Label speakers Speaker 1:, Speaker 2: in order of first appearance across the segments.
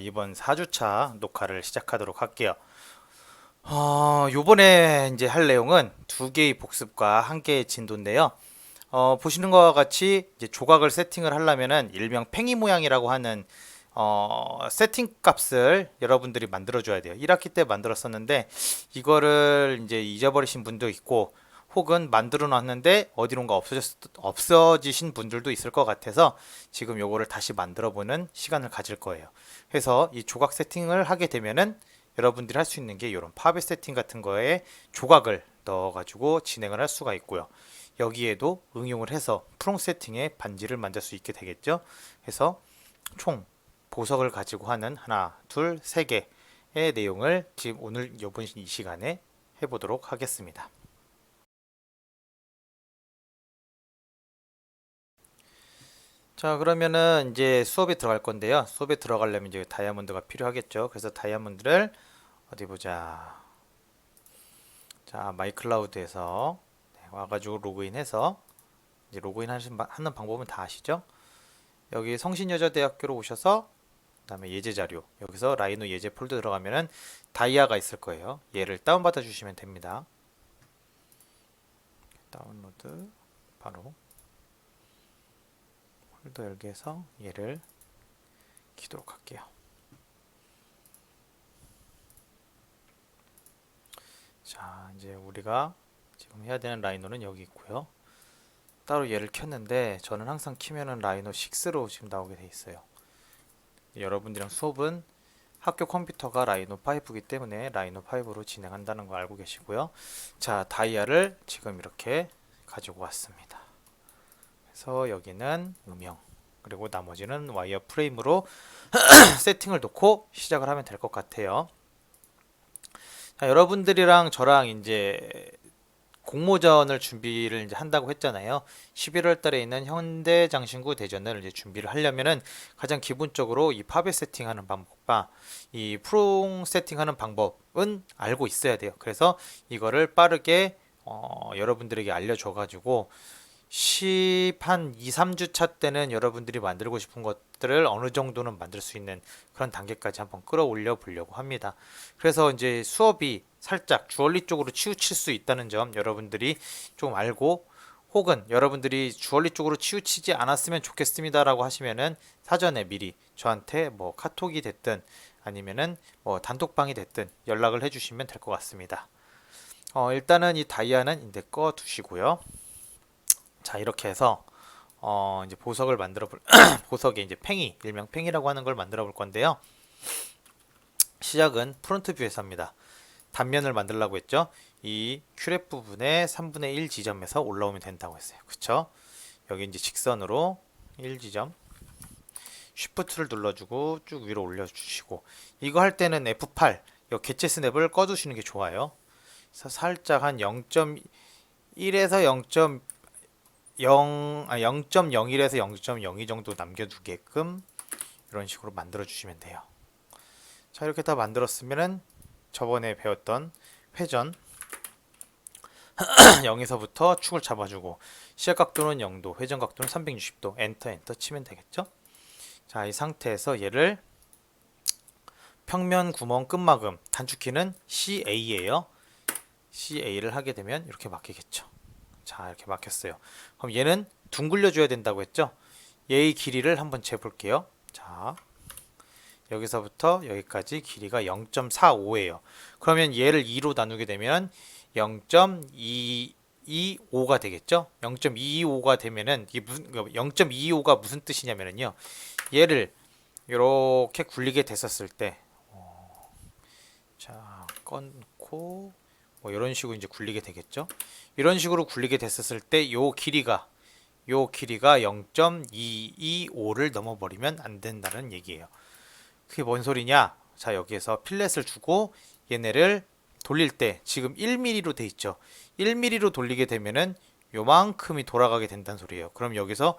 Speaker 1: 이번 4주차 녹화를 시작하도록 할게요. 요번에 이제 할 내용은 두 개의 복습과 한 개의 진도인데요. 보시는 것과 같이 이제 조각을 세팅을 하려면은 일명 팽이 모양이라고 하는 세팅 값을 여러분들이 만들어줘야 돼요. 1학기 때 만들었었는데 이거를 이제 잊어버리신 분도 있고 혹은 만들어 놨는데 어디론가 없어지신 분들도 있을 것 같아서 지금 요거를 다시 만들어 보는 시간을 가질 거예요. 그래서 이 조각 세팅을 하게 되면은 여러분들이 할 수 있는 게 이런 팝의 세팅 같은 거에 조각을 넣어 가지고 진행을 할 수가 있고요. 여기에도 응용을 해서 프롱 세팅에 반지를 만들 수 있게 되겠죠. 그래서 총 보석을 가지고 하는 하나, 둘, 세 개의 내용을 지금 오늘 이번 이 시간에 해보도록 하겠습니다. 자, 그러면은 이제 수업에 들어갈 건데요. 수업에 들어가려면 이제 다이아몬드가 필요하겠죠. 그래서 다이아몬드를 어디 보자. 자, 마이클라우드에서 와가지고 로그인해서 이제 하는 방법은 다 아시죠? 여기 성신여자대학교로 오셔서 그다음에 예제 자료 여기서 라이노 예제 폴더 들어가면은 다이아가 있을 거예요. 얘를 다운받아 주시면 됩니다. 다운로드 바로 폴더 열기 해서 얘를 키도록 할게요. 자, 이제 우리가 지금 해야 되는 라이노는 여기 있고요. 따로 얘를 켰는데 저는 항상 키면은 라이노 6로 지금 나오게 돼 있어요. 여러분들이랑 수업은 학교 컴퓨터가 라이노 5이기 때문에 라이노 5로 진행한다는 거 알고 계시고요. 자, 다이아를 지금 이렇게 가지고 왔습니다. 그래서 여기는 음영 그리고 나머지는 와이어 프레임으로 세팅을 놓고 시작을 하면 될 것 같아요. 자, 여러분들이랑 저랑 이제 공모전을 준비를 이제 한다고 했잖아요. 11월 달에 있는 현대장신구 대전을 이제 준비를 하려면은 가장 기본적으로 이 팝에 세팅하는 방법과 이 프롱 세팅하는 방법은 알고 있어야 돼요. 그래서 이거를 빠르게 여러분들에게 알려줘가지고 한 2, 3주 차 때는 여러분들이 만들고 싶은 것들을 어느 정도는 만들 수 있는 그런 단계까지 한번 끌어올려 보려고 합니다. 그래서 이제 수업이 살짝 주얼리 쪽으로 치우칠 수 있다는 점 여러분들이 좀 알고 혹은 여러분들이 주얼리 쪽으로 치우치지 않았으면 좋겠습니다라고 하시면은 사전에 미리 저한테 뭐 카톡이 됐든 아니면은 뭐 단톡방이 됐든 연락을 해주시면 될 것 같습니다. 일단은 이 다이아는 이제 꺼 두시고요. 자, 이렇게 해서 이제 보석을 만들어 볼 보석에 이제 팽이 일명 팽이라고 하는 걸 만들어 볼 건데요. 시작은 프론트 뷰에서 합니다. 단면을 만들려고 했죠. 이 큐랩 부분에 3분의 1 지점에서 올라오면 된다고 했어요. 그쵸? 여기 이제 직선으로 1지점 쉬프트를 눌러주고 쭉 위로 올려주시고 이거 할 때는 F8 이 개체 스냅을 꺼두시는 게 좋아요. 그래서 살짝 한 0.1에서 0.01에서 0.02 정도 남겨두게끔 이런 식으로 만들어 주시면 돼요. 자, 이렇게 다 만들었으면은 저번에 배웠던 회전 0에서부터 축을 잡아주고 시작 각도는 0도, 회전 각도는 360도, 엔터 치면 되겠죠? 자, 이 상태에서 얘를 평면 구멍 끝마금 단축키는 CA예요. CA를 하게 되면 이렇게 막히겠죠. 자, 이렇게 막혔어요. 그럼 얘는 둥글려 줘야 된다고 했죠? 얘의 길이를 한번 재볼게요. 자, 여기서부터 여기까지 길이가 0.45예요. 그러면 얘를 2로 나누게 되면 0.225가 되겠죠? 0.225가 되면은 이게 무슨 0.225가 무슨 뜻이냐면요. 얘를 이렇게 굴리게 됐었을 때 자, 끊고 뭐 이런 식으로 이제 굴리게 되겠죠? 이런 식으로 굴리게 됐었을 때 요 길이가 0.225를 넘어버리면 안 된다는 얘기예요. 그게 뭔 소리냐? 자, 여기에서 필렛을 주고 얘네를 돌릴 때 지금 1mm로 돼 있죠. 1mm로 돌리게 되면은 요만큼이 돌아가게 된다는 소리예요. 그럼 여기서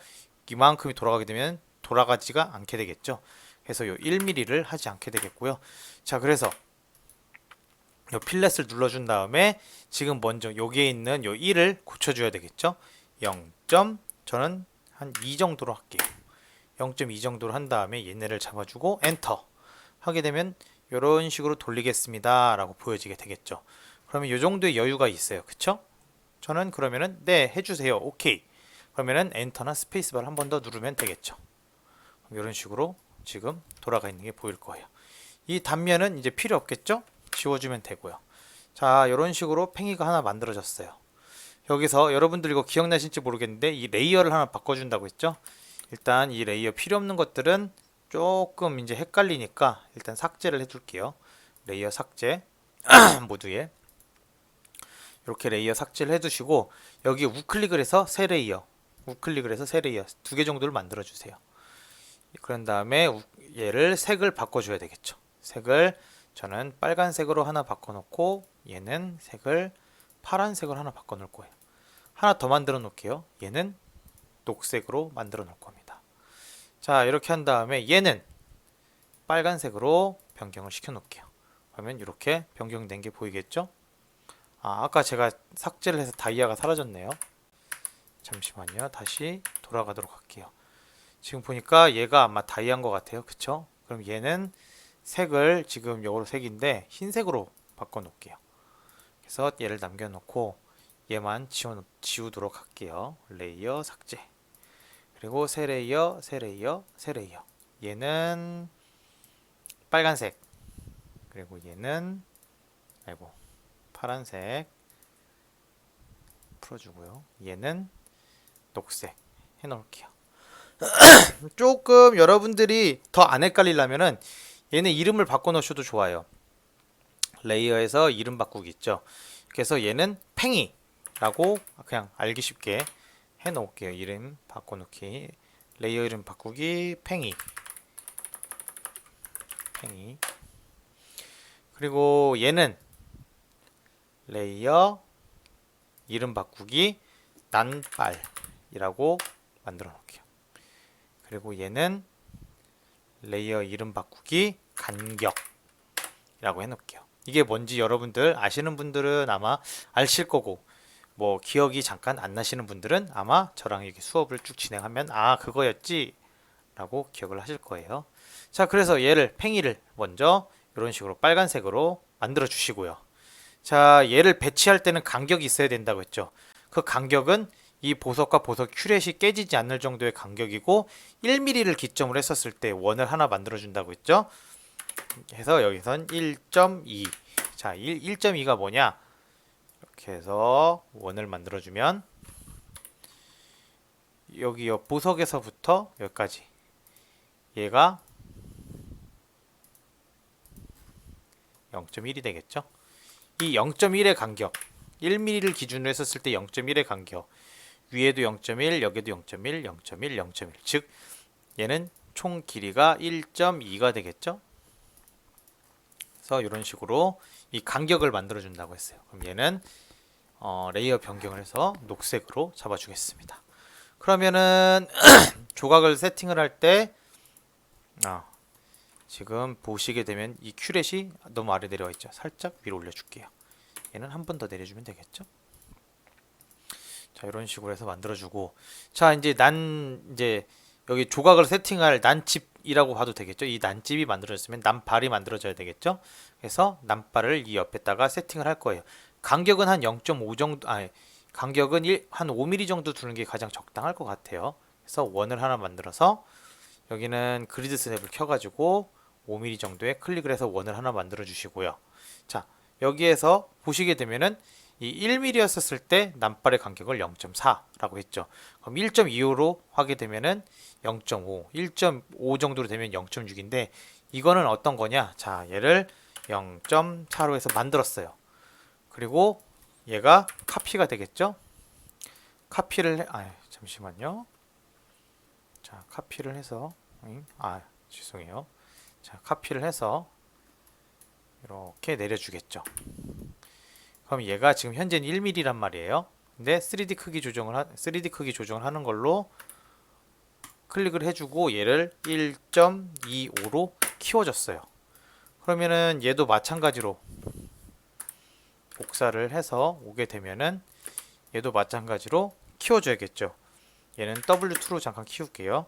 Speaker 1: 이만큼이 돌아가게 되면 돌아가지가 않게 되겠죠. 그래서 요 1mm를 하지 않게 되겠고요. 자, 그래서 요 필렛을 눌러준 다음에 지금 먼저 여기에 있는 요 1을 고쳐줘야 되겠죠. 0. 저는 한 2 정도로 할게요. 0.2 정도로 한 다음에 얘네를 잡아주고 엔터. 하게 되면 이런 식으로 돌리겠습니다 라고 보여지게 되겠죠. 그러면 이 정도의 여유가 있어요. 그쵸? 저는 그러면은 네 해주세요. 오케이. 그러면은 엔터나 스페이스바를 한 번 더 누르면 되겠죠. 이런 식으로 지금 돌아가 있는 게 보일 거예요. 이 단면은 이제 필요 없겠죠? 지워주면 되고요. 자, 이런 식으로 팽이가 하나 만들어졌어요. 여기서 여러분들 이거 기억나실지 모르겠는데 이 레이어를 하나 바꿔준다고 했죠? 일단 이 레이어 필요 없는 것들은 조금 이제 헷갈리니까 일단 삭제를 해둘게요. 레이어 삭제 모두에 이렇게 레이어 삭제를 해두시고 여기 우클릭을 해서 새 레이어 우클릭을 해서 새 레이어 2개 정도를 만들어 주세요. 그런 다음에 얘를 색을 바꿔줘야 되겠죠. 색을 저는 빨간색으로 하나 바꿔놓고 얘는 색을 파란색으로 하나 바꿔놓을 거예요. 하나 더 만들어 놓을게요. 얘는 녹색으로 만들어 놓을 겁니다. 자, 이렇게 한 다음에 얘는 빨간색으로 변경을 시켜 놓을게요. 그러면 이렇게 변경된 게 보이겠죠? 아까 제가 삭제를 해서 다이아가 사라졌네요. 잠시만요. 다시 돌아가도록 할게요. 지금 보니까 얘가 아마 다이아인 것 같아요. 그쵸? 그럼 얘는 색을 지금 요거 색인데 흰색으로 바꿔 놓을게요. 그래서 얘를 남겨 놓고 얘만 지우도록 할게요. 레이어 삭제. 그리고 새 레이어, 새 레이어, 새 레이어. 얘는 빨간색. 그리고 얘는 파란색 풀어주고요. 얘는 녹색 해놓을게요. 조금 여러분들이 더 안 헷갈리려면은 얘는 이름을 바꿔놓으셔도 좋아요. 레이어에서 이름 바꾸기 있죠. 그래서 얘는 팽이라고 그냥 알기 쉽게 해놓을게요. 이름 바꿔놓기. 레이어 이름 바꾸기 팽이. 그리고 얘는 레이어 이름 바꾸기 난발이라고 만들어 놓을게요. 그리고 얘는 레이어 이름 바꾸기 간격이라고 해놓을게요. 이게 뭔지 여러분들 아시는 분들은 아마 아실 거고 뭐 기억이 잠깐 안 나시는 분들은 아마 저랑 이렇게 수업을 쭉 진행하면 그거였지 라고 기억을 하실 거예요. 자, 그래서 얘를 팽이를 먼저 이런 식으로 빨간색으로 만들어 주시고요. 자, 얘를 배치할 때는 간격이 있어야 된다고 했죠. 그 간격은 이 보석과 보석 큐렛이 깨지지 않을 정도의 간격이고 1mm를 기점으로 했었을 때 원을 하나 만들어 준다고 했죠. 해서 여기선 1.2. 자, 1.2가 뭐냐? 이렇게 해서 원을 만들어 주면 여기 보석에서부터 여기까지 얘가 0.1이 되겠죠. 이 0.1의 간격 1mm를 기준으로 했었을 때 0.1의 간격 위에도 0.1 여기도 0.1 0.1 0.1 즉 얘는 총 길이가 1.2가 되겠죠. 그래서 이런 식으로 이 간격을 만들어 준다고 했어요. 그럼 얘는 레이어 변경을 해서 녹색으로 잡아주겠습니다. 그러면은 조각을 세팅을 할 때 지금 보시게 되면 이 큐렛이 너무 아래 내려와 있죠. 살짝 위로 올려줄게요. 얘는 한 번 더 내려주면 되겠죠. 자, 이런 식으로 해서 만들어주고, 자, 이제 여기 조각을 세팅할 난집이라고 봐도 되겠죠. 이 난집이 만들어졌으면 난발이 만들어져야 되겠죠. 그래서 난발을 이 옆에다가 세팅을 할 거예요. 간격은 한 0.5 정도, 간격은 한 5mm 정도 두는 게 가장 적당할 것 같아요. 그래서 원을 하나 만들어서 여기는 그리드 스냅을 켜가지고 5mm 정도에 클릭을 해서 원을 하나 만들어 주시고요. 자, 여기에서 보시게 되면은 이 1mm였었을 때 난발의 간격을 0.4라고 했죠. 그럼 1.25로 하게 되면은 0.5, 1.5 정도로 되면 0.6인데 이거는 어떤 거냐? 자, 얘를 0.4로 해서 만들었어요. 그리고 얘가 카피가 되겠죠? 카피를 잠시만요. 자, 카피를 해서 죄송해요. 자, 카피를 해서 이렇게 내려주겠죠. 그럼 얘가 지금 현재는 1mm란 말이에요. 근데 3D 크기 조정을 하는 걸로 클릭을 해주고 얘를 1.25로 키워줬어요. 그러면은 얘도 마찬가지로 복사를 해서 오게 되면은 얘도 마찬가지로 키워줘야겠죠. 얘는 W2로 잠깐 키울게요.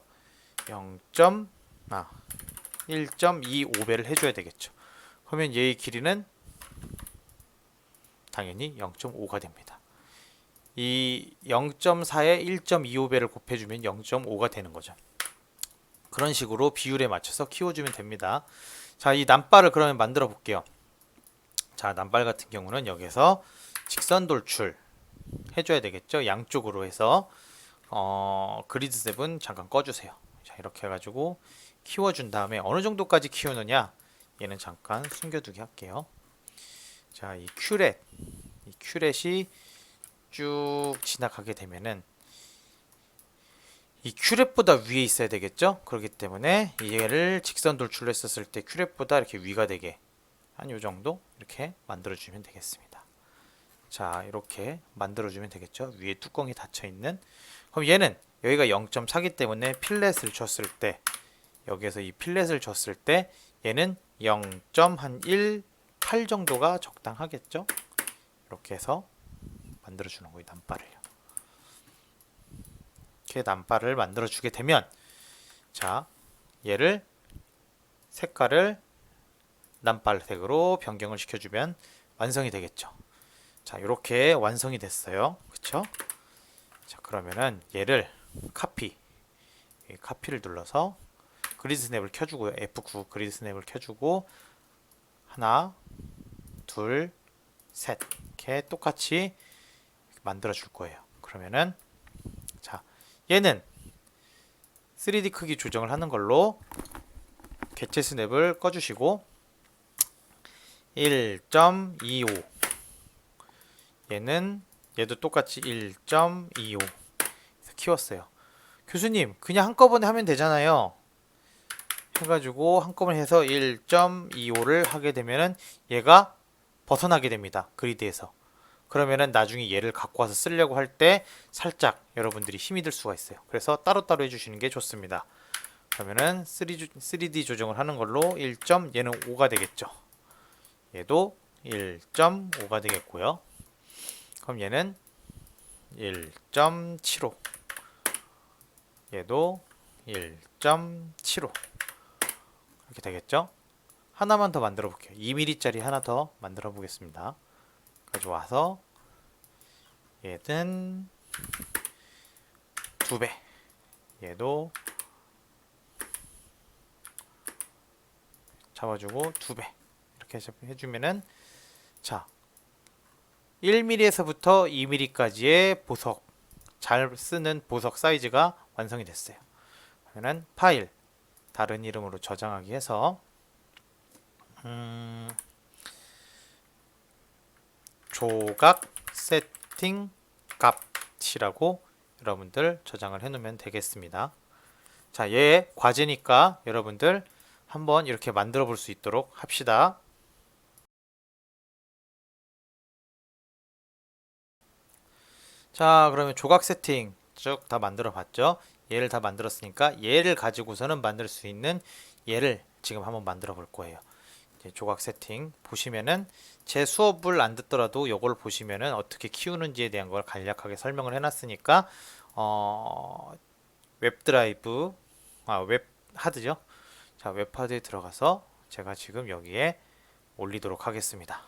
Speaker 1: 0.1 1.25배를 해줘야 되겠죠. 그러면 얘의 길이는 당연히 0.5가 됩니다. 이 0.4에 1.25배를 곱해주면 0.5가 되는 거죠. 그런 식으로 비율에 맞춰서 키워주면 됩니다. 자, 이 남발을 그러면 만들어 볼게요. 자, 남발 같은 경우는 여기서 직선 돌출 해줘야 되겠죠. 양쪽으로 해서 그리드 셉은 잠깐 꺼주세요. 자, 이렇게 해가지고 키워준 다음에 어느 정도까지 키우느냐, 얘는 잠깐 숨겨두게 할게요. 자, 이 큐렛이 쭉 지나가게 되면은 이 큐렛보다 위에 있어야 되겠죠. 그렇기 때문에 얘를 직선 돌출로 했었을 때 큐렛보다 이렇게 위가 되게 한 요 정도 이렇게 만들어주면 되겠습니다. 자, 이렇게 만들어주면 되겠죠. 위에 뚜껑이 닫혀있는. 그럼 얘는 여기가 0.4기 때문에 필렛을 줬을 때, 여기에서 이 필렛을 줬을 때 얘는 0.18 정도가 적당하겠죠. 이렇게 해서 만들어주는 거예요. 남발을요. 이렇게 남발을 만들어주게 되면, 자, 얘를 색깔을 남발색으로 변경을 시켜주면 완성이 되겠죠. 자, 이렇게 완성이 됐어요. 그쵸? 자, 그러면은 얘를 카피를 눌러서 그리드 스냅을 켜주고요. F9 그리드 스냅을 켜주고 하나, 둘, 셋 이렇게 똑같이 만들어 줄 거예요. 그러면은 자, 얘는 3D 크기 조정을 하는 걸로 개체 스냅을 꺼주시고 1.25 얘도 똑같이 1.25 키웠어요. 교수님, 그냥 한꺼번에 하면 되잖아요. 해가지고 한꺼번에 해서 1.25를 하게 되면은 얘가 벗어나게 됩니다. 그리드에서. 그러면은 나중에 얘를 갖고 와서 쓰려고 할 때 살짝 여러분들이 힘이 들 수가 있어요. 그래서 따로따로 해주시는 게 좋습니다. 그러면은 3D 조정을 하는 걸로 얘는 5가 되겠죠. 얘도 1.5가 되겠고요. 그럼 얘는 1.75 얘도 1.75 이렇게 되겠죠. 하나만 더 만들어 볼게요. 2mm짜리 하나 더 만들어 보겠습니다. 가져와서 얘는 2배 얘도 잡아주고 2배 이렇게 해주면은 자 1mm에서부터 2mm까지의 보석, 잘 쓰는 보석 사이즈가 완성이 됐어요. 그러면 파일 다른 이름으로 저장하기 해서 조각 세팅 값이라고 여러분들 저장을 해 놓으면 되겠습니다. 자, 얘 과제니까 여러분들 한번 이렇게 만들어 볼 수 있도록 합시다. 자, 그러면 조각 세팅 쭉 다 만들어 봤죠. 얘를 다 만들었으니까 얘를 가지고서는 만들 수 있는 얘를 지금 한번 만들어 볼 거예요. 이제 조각 세팅 보시면은 제 수업을 안 듣더라도 요걸 보시면은 어떻게 키우는지에 대한 걸 간략하게 설명을 해놨으니까 웹드라이브 웹 하드죠. 자, 웹 하드에 들어가서 제가 지금 여기에 올리도록 하겠습니다.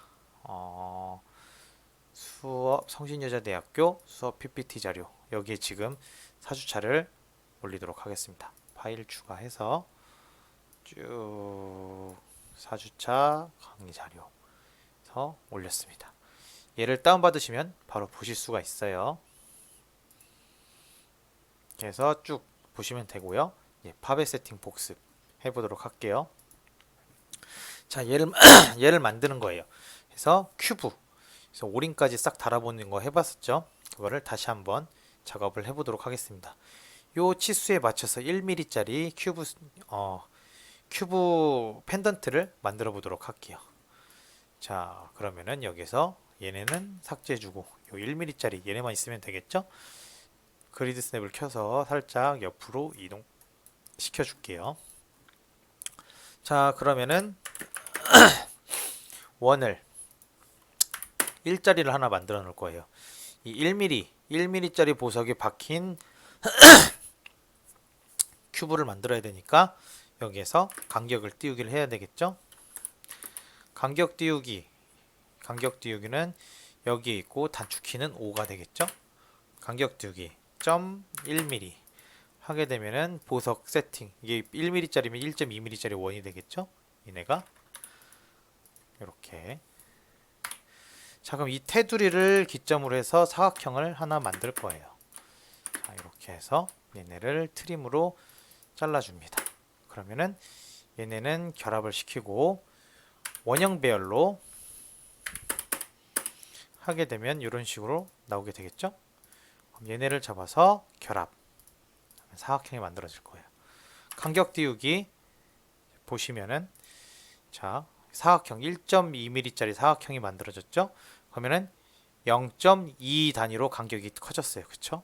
Speaker 1: 수업 성신여자대학교 수업 PPT 자료 여기에 지금 4주차를 올리도록 하겠습니다. 파일 추가해서 쭉 4주차 강의 자료에서 올렸습니다. 얘를 다운받으시면 바로 보실 수가 있어요. 그래서 쭉 보시면 되고요. 팝의 세팅 복습 해보도록 할게요. 자, 얘를 만드는 거예요. 그래서 큐브 그래서 오링까지 싹 달아보는 거 해봤었죠. 그거를 다시 한번 작업을 해보도록 하겠습니다. 요 치수에 맞춰서 1mm짜리 큐브 펜던트를 만들어 보도록 할게요. 자, 그러면은 여기서 얘네는 삭제해주고 요 1mm짜리 얘네만 있으면 되겠죠. 그리드 스냅을 켜서 살짝 옆으로 이동 시켜줄게요. 자, 그러면은 원을 1짜리를 하나 만들어 놓을 거예요. 이 1mm짜리 보석이 박힌 큐브를 만들어야 되니까 여기에서 간격을 띄우기를 해야 되겠죠. 간격 띄우기는 여기에 있고 단축키는 5가 되겠죠. 간격 띄우기 0.1mm 하게 되면은 보석 세팅, 이게 1mm짜리면 1.2mm짜리 원이 되겠죠. 얘네가 이렇게. 자, 그럼 이 테두리를 기점으로 해서 사각형을 하나 만들 거예요. 자, 이렇게 해서 얘네를 트림으로 잘라줍니다. 그러면은 얘네는 결합을 시키고 원형 배열로 하게 되면 이런 식으로 나오게 되겠죠. 그럼 얘네를 잡아서 결합, 사각형이 만들어질 거예요. 간격 띄우기 보시면은, 자, 사각형 1.2mm짜리 사각형이 만들어졌죠. 그러면은 0.2 단위로 간격이 커졌어요. 그쵸?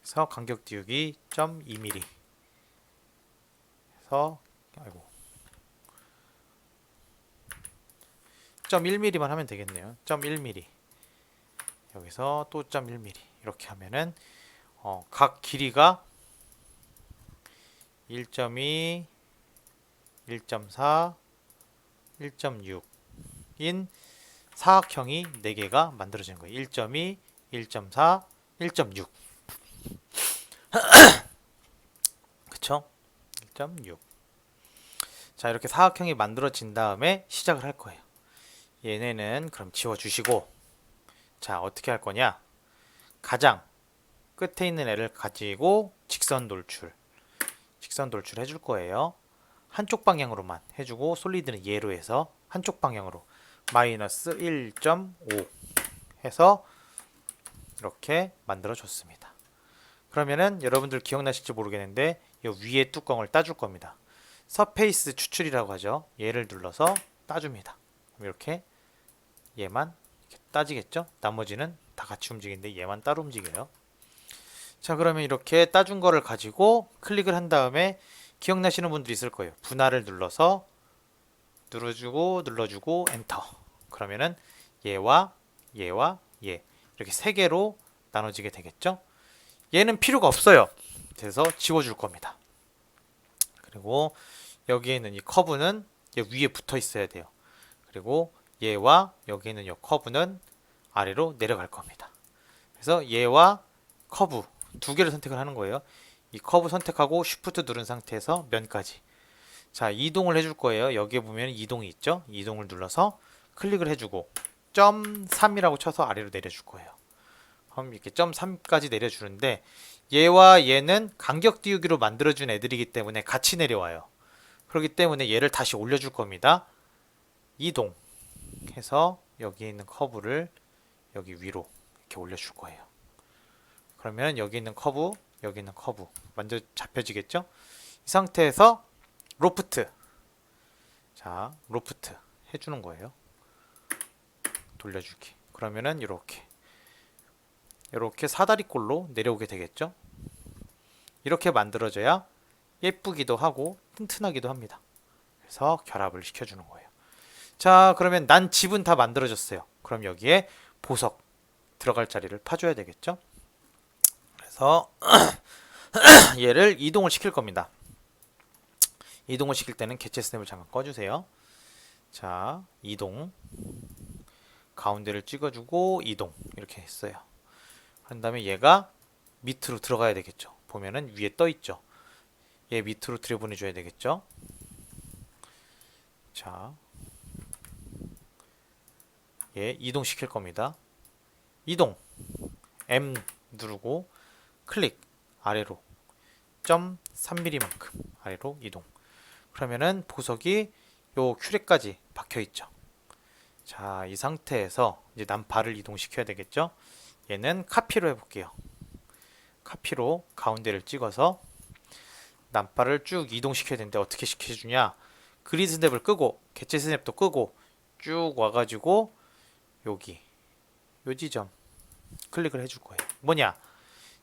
Speaker 1: 그래서 간격 띄우기 0.2mm 해서, 아이고, 0.1mm만 하면 되겠네요. 0.1mm 여기서 또 0.1mm 이렇게 하면은 각 길이가 1.2, 1.4, 1.6인 사각형이 4개가 만들어지는 거예요. 1.2, 1.4, 1.6. 그쵸? 1.6. 자, 이렇게 사각형이 만들어진 다음에 시작을 할 거예요. 얘네는 그럼 지워주시고, 자, 어떻게 할 거냐? 가장 끝에 있는 애를 가지고 직선 돌출 해줄 거예요. 한쪽 방향으로만 해주고, 솔리드는 얘로 해서 한쪽 방향으로 마이너스 1.5 해서 이렇게 만들어 줬습니다. 그러면은 여러분들 기억나실지 모르겠는데 이 위에 뚜껑을 따줄 겁니다. 서페이스 추출이라고 하죠. 얘를 눌러서 따줍니다. 이렇게 얘만 이렇게 따지겠죠. 나머지는 다 같이 움직이는데 얘만 따로 움직여요. 자, 그러면 이렇게 따준 거를 가지고 클릭을 한 다음에 기억나시는 분들이 있을 거예요. 분할을 눌러서 눌러주고 엔터. 그러면은 얘와 얘와 얘 이렇게 세 개로 나눠지게 되겠죠. 얘는 필요가 없어요. 그래서 지워줄 겁니다. 그리고 여기에 있는 이 커브는 얘 위에 붙어 있어야 돼요. 그리고 얘와 여기 있는 이 커브는 아래로 내려갈 겁니다. 그래서 얘와 커브 두 개를 선택을 하는 거예요. 이 커브 선택하고 쉬프트 누른 상태에서 면까지. 자, 이동을 해줄 거예요. 여기에 보면 이동이 있죠. 이동을 눌러서 클릭을 해주고 0.3이라고 쳐서 아래로 내려줄 거예요. 그럼 이렇게 0.3까지 내려주는데 얘와 얘는 간격 띄우기로 만들어준 애들이기 때문에 같이 내려와요. 그렇기 때문에 얘를 다시 올려줄 겁니다. 이동 해서 여기 있는 커브를 여기 위로 이렇게 올려줄 거예요. 그러면 여기 있는 커브, 여기 있는 커브 완전 잡혀지겠죠? 이 상태에서 로프트, 자, 로프트 해주는 거예요. 돌려주기. 그러면은 이렇게 사다리꼴로 내려오게 되겠죠? 이렇게 만들어져야 예쁘기도 하고 튼튼하기도 합니다. 그래서 결합을 시켜주는 거예요. 자, 그러면 난 집은 다 만들어졌어요. 그럼 여기에 보석 들어갈 자리를 파줘야 되겠죠? 그래서 얘를 이동을 시킬 겁니다. 이동을 시킬 때는 개체 스냅을 잠깐 꺼주세요. 자, 이동, 가운데를 찍어주고 이동 이렇게 했어요. 한 다음에 얘가 밑으로 들어가야 되겠죠. 보면은 위에 떠 있죠. 얘 밑으로 들여보내줘야 되겠죠. 자, 얘 이동시킬 겁니다. 이동, M 누르고 클릭, 아래로 0.3mm만큼 아래로 이동. 그러면은 보석이 요 큐렉까지 박혀 있죠. 자, 이 상태에서 이제 난발을 이동시켜야 되겠죠. 얘는 카피로 해볼게요. 카피로 가운데를 찍어서 난발을 쭉 이동시켜야 되는데 어떻게 시켜주냐? 그리드 스냅을 끄고 개체 스냅도 끄고 쭉 와가지고 여기 요 지점 클릭을 해줄 거예요. 뭐냐?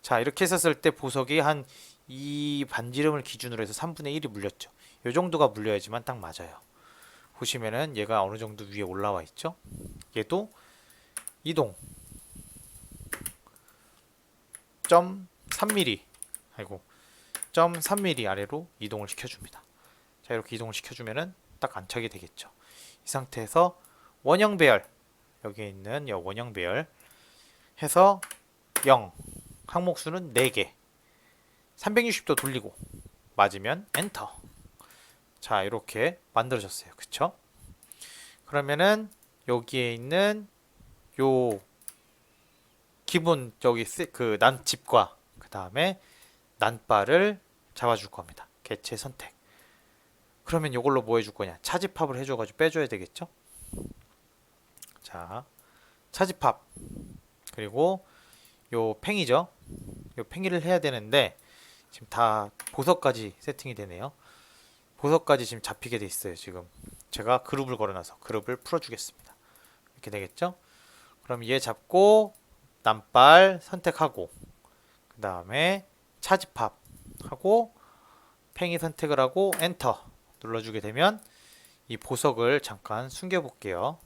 Speaker 1: 자, 이렇게 했었을 때 보석이 한 이 반지름을 기준으로 해서 3분의 1이 물렸죠. 요 정도가 물려야지만 딱 맞아요. 보시면은 얘가 어느 정도 위에 올라와 있죠. 얘도 이동 0.3mm 아이고 0.3mm 아래로 이동을 시켜줍니다. 자, 이렇게 이동을 시켜주면은 딱 안착이 되겠죠. 이 상태에서 원형 배열, 여기에 있는 이 원형 배열 해서 0, 항목수는 4개, 360도 돌리고 맞으면 엔터. 자, 이렇게 만들어졌어요. 그쵸? 그러면은 여기에 있는 요 기본 저기 그 난집과 그 다음에 난바를 잡아줄 겁니다. 개체 선택. 그러면 이걸로 뭐 해줄 거냐? 차집합을 해줘가지고 빼줘야 되겠죠? 자, 차집합. 그리고 요 팽이죠? 요 팽이를 해야 되는데 지금 다 보석까지 세팅이 되네요. 보석까지 지금 잡히게 돼 있어요. 지금 제가 그룹을 걸어놔서 그룹을 풀어주겠습니다. 이렇게 되겠죠? 그럼 얘 잡고 난발 선택하고 그 다음에 차집합하고 팽이 선택을 하고 엔터 눌러주게 되면 이 보석을 잠깐 숨겨 볼게요.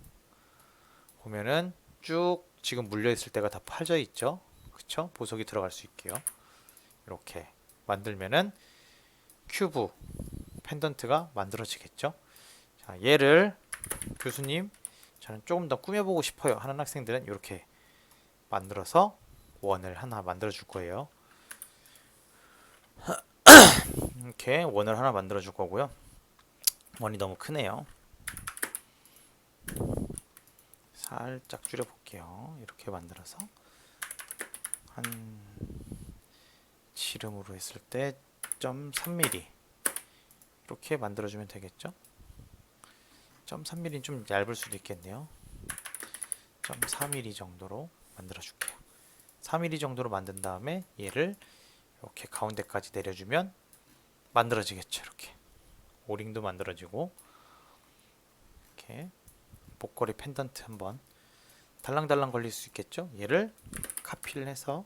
Speaker 1: 보면은 쭉 지금 물려 있을 때가 다 파져 있죠. 그쵸? 보석이 들어갈 수 있게요. 이렇게 만들면은 큐브 펜던트가 만들어지겠죠. 자, 얘를 교수님 저는 조금 더 꾸며보고 싶어요 하는 학생들은 이렇게 만들어서 원을 하나 만들어 줄 거예요. 이렇게 원을 하나 만들어 줄 거고요. 원이 너무 크네요. 살짝 줄여 볼게요. 이렇게 만들어서 한 지름으로 했을 때 0.3mm 이렇게 만들어 주면 되겠죠. 0.3mm는 좀 얇을 수도 있겠네요. 0.4mm 정도로 만들어 줄게요. 4mm 정도로 만든 다음에 얘를 이렇게 가운데까지 내려주면 만들어지겠죠. 이렇게 오링도 만들어지고 이렇게 목걸이 펜던트 한번 달랑달랑 걸릴 수 있겠죠. 얘를 카피를 해서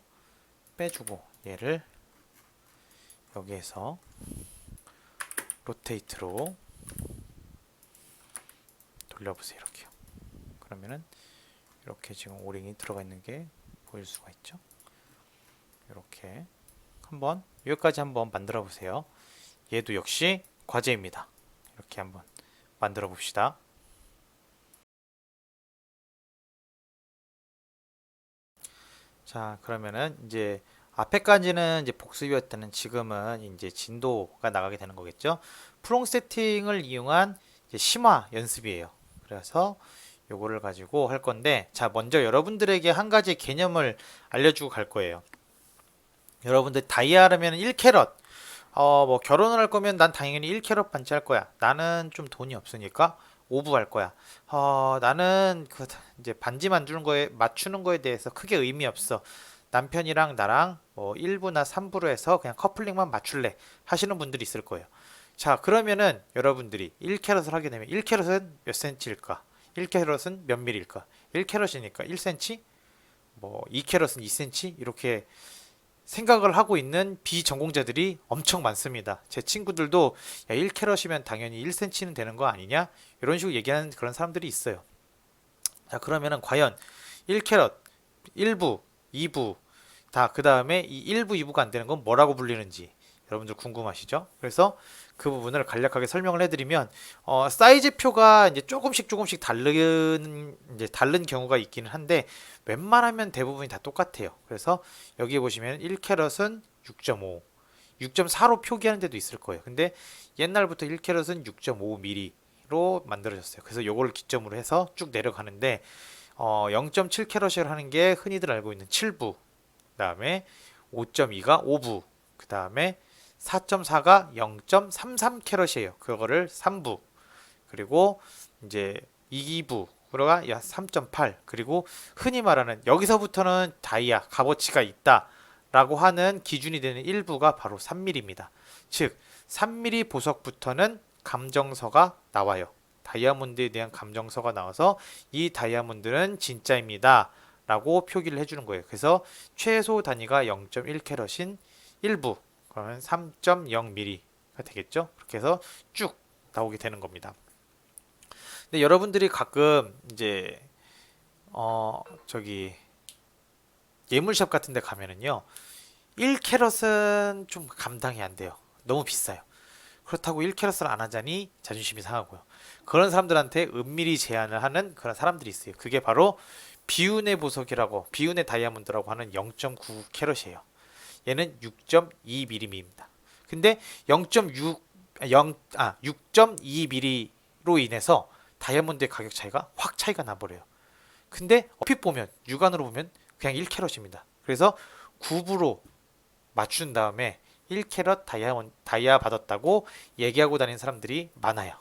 Speaker 1: 빼주고 얘를 여기에서 로테이트로 돌려보세요. 이렇게요. 그러면은 이렇게 지금 오링이 들어가 있는 게 보일 수가 있죠. 이렇게 한번 여기까지 한번 만들어 보세요. 얘도 역시 과제입니다. 이렇게 한번 만들어 봅시다. 자, 그러면은 이제 앞에까지는 이제 복습이었다는 지금은 이제 진도가 나가게 되는 거겠죠. 프롱 세팅을 이용한 이제 심화 연습이에요. 그래서 요거를 가지고 할 건데, 자, 먼저 여러분들에게 한 가지 개념을 알려주고 갈 거예요. 여러분들 다이아라면 1캐럿, 뭐 결혼을 할 거면 난 당연히 1캐럿 반지 할 거야. 나는 좀 돈이 없으니까 오브 할 거야. 나는 그 이제 반지 만드는 거에 맞추는 거에 대해서 크게 의미 없어. 남편이랑 나랑 뭐 1부나 3부로 해서 그냥 커플링만 맞출래 하시는 분들이 있을 거예요. 자, 그러면은 여러분들이 1캐럿을 하게 되면 1캐럿은 몇 센치일까? 1캐럿은 몇 밀일까? 1캐럿이니까 1cm? 뭐 2캐럿은 2cm? 이렇게 생각을 하고 있는 비전공자들이 엄청 많습니다. 제 친구들도 야, 1캐럿이면 당연히 1cm는 되는 거 아니냐? 이런 식으로 얘기하는 그런 사람들이 있어요. 자, 그러면은 과연 1캐럿, 1부, 2부 다 그 다음에 이 1부, 2부가 안 되는 건 뭐라고 불리는지 여러분들 궁금하시죠? 그래서 그 부분을 간략하게 설명을 해드리면 사이즈표가 이제 조금씩 다른 경우가 있기는 한데 웬만하면 대부분이 다 똑같아요. 그래서 여기 보시면 1캐럿은 6.5, 6.4로 표기하는 데도 있을 거예요. 근데 옛날부터 1캐럿은 6.5mm로 만들어졌어요. 그래서 요거를 기점으로 해서 쭉 내려가는데 0.7캐럿을 하는 게 흔히들 알고 있는 7부, 그 다음에 5.2가 5부, 그 다음에 4.4가 0.33캐럿이에요. 그거를 3부, 그리고 이제 2부가 3.8, 그리고 흔히 말하는 여기서부터는 다이아 값어치가 있다 라고 하는 기준이 되는 1부가 바로 3mm입니다. 즉 3mm 보석부터는 감정서가 나와요. 다이아몬드에 대한 감정서가 나와서 이 다이아몬드는 진짜입니다 라고 표기를 해주는 거예요. 그래서 최소 단위가 0.1캐럿인 1부, 그러면 3.0mm가 되겠죠. 그렇게 해서 쭉 나오게 되는 겁니다. 근데 여러분들이 가끔 이제 저기 예물샵 같은 데 가면은요 1캐럿은 좀 감당이 안 돼요. 너무 비싸요. 그렇다고 1캐럿을 안 하자니 자존심이 상하고요. 그런 사람들한테 은밀히 제한을 하는 그런 사람들이 있어요. 그게 바로 비운의 보석이라고, 비운의 다이아몬드라고 하는 0.99캐럿이에요. 얘는 6.2mm입니다. 근데 0.6 6.2mm로 인해서 다이아몬드의 가격 차이가 확 차이가 나버려요. 근데 얼핏 보면 육안으로 보면 그냥 1캐럿입니다. 그래서 9부로 맞춘 다음에 1캐럿 다이아 받았다고 얘기하고 다니는 사람들이 많아요.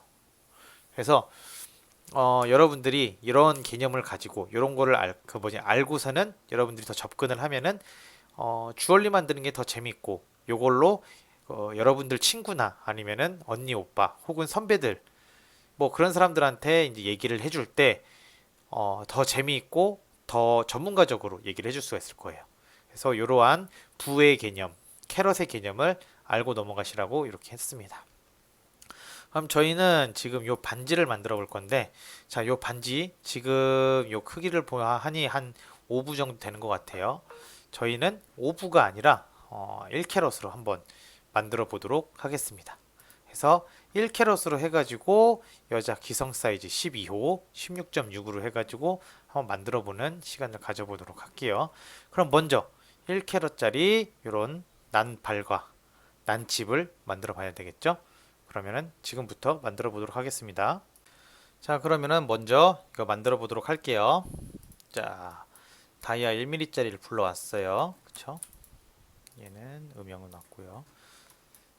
Speaker 1: 그래서 여러분들이 이런 개념을 가지고 이런 거를 알고서는 여러분들이 더 접근을 하면은 주얼리 만드는 게 더 재밌고 요걸로 여러분들 친구나 아니면은 언니 오빠 혹은 선배들 뭐 그런 사람들한테 이제 얘기를 해줄 때 더 재미있고 더 전문가적으로 얘기를 해줄 수가 있을 거예요. 그래서 이러한 부의 개념, 캐럿의 개념을 알고 넘어가시라고 이렇게 했습니다. 그럼 저희는 지금 요 반지를 만들어 볼 건데, 자, 요 반지 지금 요 크기를 보아하니 한 5부 정도 되는 것 같아요. 저희는 5부가 아니라 1캐럿으로 한번 만들어 보도록 하겠습니다. 그래서 1캐럿으로 해가지고 여자 기성 사이즈 12호 16.6으로 해가지고 한번 만들어 보는 시간을 가져보도록 할게요. 그럼 먼저 1캐럿짜리 이런 난발과 난집을 만들어 봐야 되겠죠? 그러면은 지금부터 만들어 보도록 하겠습니다. 자, 그러면은 먼저 이거 만들어 보도록 할게요. 자, 다이아 1mm짜리를 불러왔어요. 그쵸? 얘는 음영은 왔고요.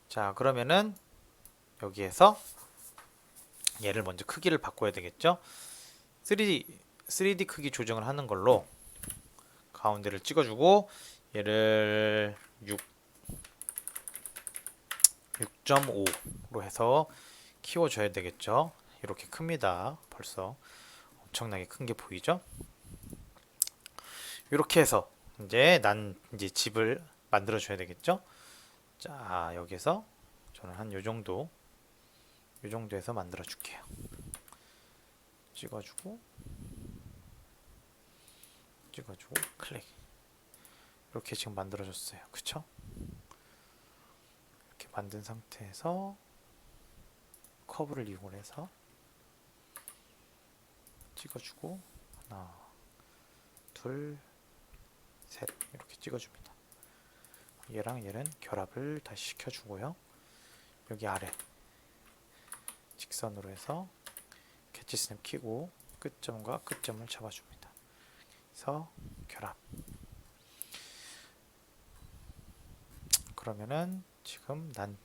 Speaker 1: 자, 그러면은 여기에서 얘를 먼저 크기를 바꿔야 되겠죠? 3D 크기 조정을 하는 걸로 가운데를 찍어주고 얘를 6.5로 해서 키워줘야 되겠죠? 이렇게 큽니다. 벌써 엄청나게 큰 게 보이죠? 이렇게 해서 이제 집을 만들어 줘야 되겠죠? 자, 여기서 저는 한 요 정도 해서 만들어 줄게요. 찍어주고 클릭. 이렇게 지금 만들어 줬어요. 그쵸? 이렇게 만든 상태에서 커브를 이용해서 찍어주고 하나, 둘, 셋 이렇게 찍어줍니다. 얘랑 얘는 결합을 다시 시켜주고요. 여기 아래 직선으로 해서 캐치 스냅 키고 끝점과 끝점을 잡아줍니다. 그래서 결합. 그러면은 지금 난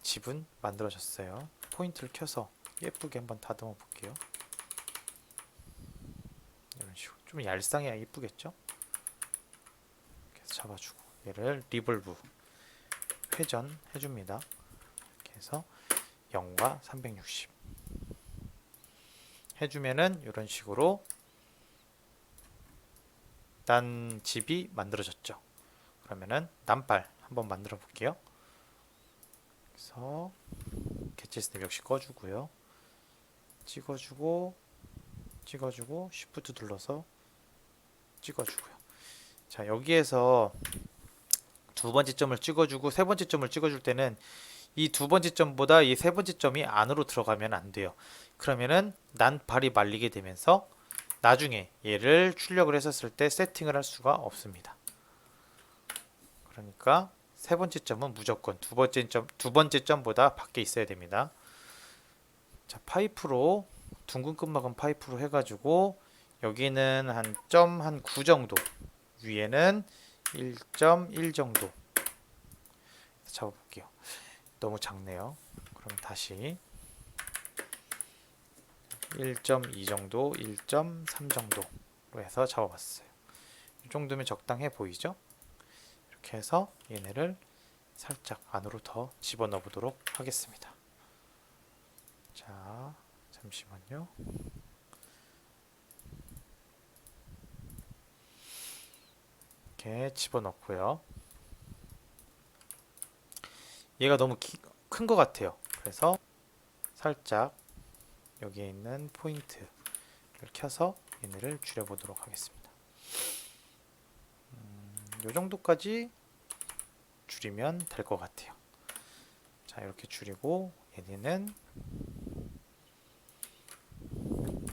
Speaker 1: 집은 만들어졌어요. 포인트를 켜서 예쁘게 한번 다듬어 볼게요. 이런 식으로 좀 얄쌍해야 예쁘겠죠? 이렇게 잡아주고 얘를 리볼브 회전 해줍니다. 이렇게 해서 0과 360 해주면은 이런 식으로 난 집이 만들어졌죠. 그러면은 난발 한번 만들어 볼게요. 그래서 캐치 스냅 역시 꺼주고요. 찍어주고 쉬프트 눌러서 찍어주고요. 자, 여기에서 두 번째 점을 찍어주고 세 번째 점을 찍어줄 때는 이 두 번째 점보다 이 세 번째 점이 안으로 들어가면 안 돼요. 그러면은 난발이 말리게 되면서 나중에 얘를 출력을 했었을 때 세팅을 할 수가 없습니다. 그러니까 세 번째 점은 무조건 두 번째 점보다 밖에 있어야 됩니다. 자, 파이프로 둥근 끝막은 파이프로 해가지고 여기는 한 9 정도, 위에는 1.1 정도 잡아볼게요. 너무 작네요. 그럼 다시 1.2 정도, 1.3 정도로 해서 잡아봤어요. 이 정도면 적당해 보이죠? 이렇게 해서 얘네를 살짝 안으로 더 집어넣어 보도록 하겠습니다. 자, 잠시만요. 이렇게 집어넣고요. 얘가 너무 큰 것 같아요. 그래서 살짝 여기에 있는 포인트를 켜서 얘네를 줄여보도록 하겠습니다. 이 정도까지 줄이면 될 것 같아요. 자, 자, 이렇게 줄이고 얘는